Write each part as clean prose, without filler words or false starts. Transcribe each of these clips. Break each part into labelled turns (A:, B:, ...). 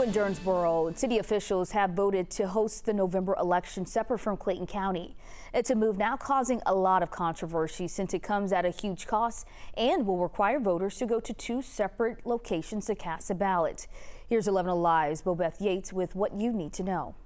A: In Jonesboro, city officials have voted to host the November election separate from Clayton County. It's a move now causing a lot of controversy since it comes at a huge cost and will require voters to go to two separate locations to cast a ballot. Here's 11 Alive's Bobeth Yates with what you need to know.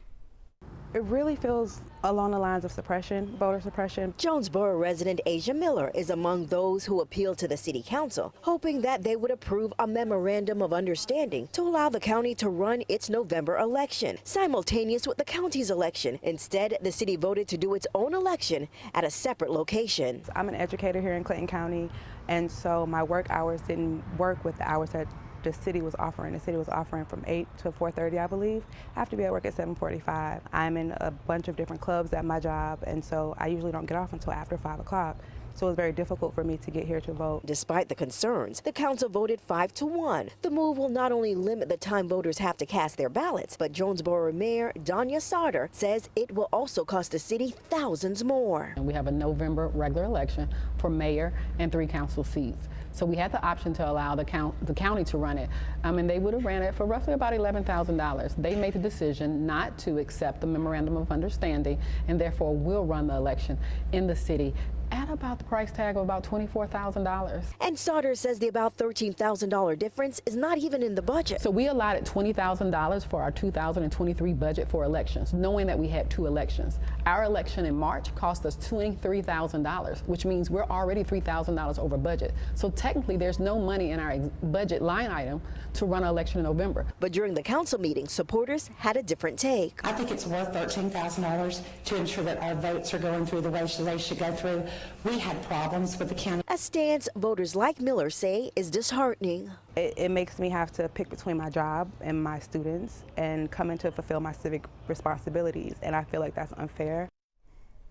B: It really feels along the lines of suppression, voter suppression.
C: Jonesboro resident Asia Miller is among those who appealed to the city council, hoping that they would approve a memorandum of understanding to allow the county to run its November election, simultaneous with the county's election. Instead, the city voted to do its own election at a separate location.
B: I'm an educator here in Clayton County, and so my work hours didn't work with the hours that the city was offering. The city was offering from 8 to 4:30, I believe. I have to be at work at 7:45. I'm in a bunch of different clubs at my job, and so I usually don't get off until after 5 o'clock. So it was very difficult for me to get here to vote.
C: Despite the concerns, the council voted 5-1. The move will not only limit the time voters have to cast their ballots, but Jonesboro Mayor Danya Sauter says it will also cost the city thousands more.
D: And we have a November regular election for mayor and 3 council seats. So we had the option to allow the county to run it. And they would have ran it for roughly about $11,000. They made the decision not to accept the memorandum of understanding and therefore will run the election in the city at about the price tag of about $24,000.
C: And Sauter says the about $13,000 difference is not even in the budget.
D: So we allotted $20,000 for our 2023 budget for elections, knowing that we had 2 elections. Our election in March cost us $23,000, which means we're already $3,000 over budget. So technically there's no money in our budget line item to run an election in November.
C: But during the council meeting, supporters had a different take.
E: I think it's worth $13,000 to ensure that our votes are going through the way they should go through. We had problems with the county.
C: A stance voters like Miller say is disheartening.
B: It makes me have to pick between my job and my students and coming to fulfill my civic responsibilities, and I feel like that's unfair.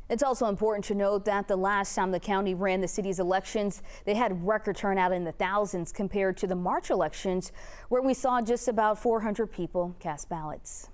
A: It's also important to note that the last time the county ran the city's elections, they had record turnout in the thousands compared to the March elections, where we saw just about 400 people cast ballots.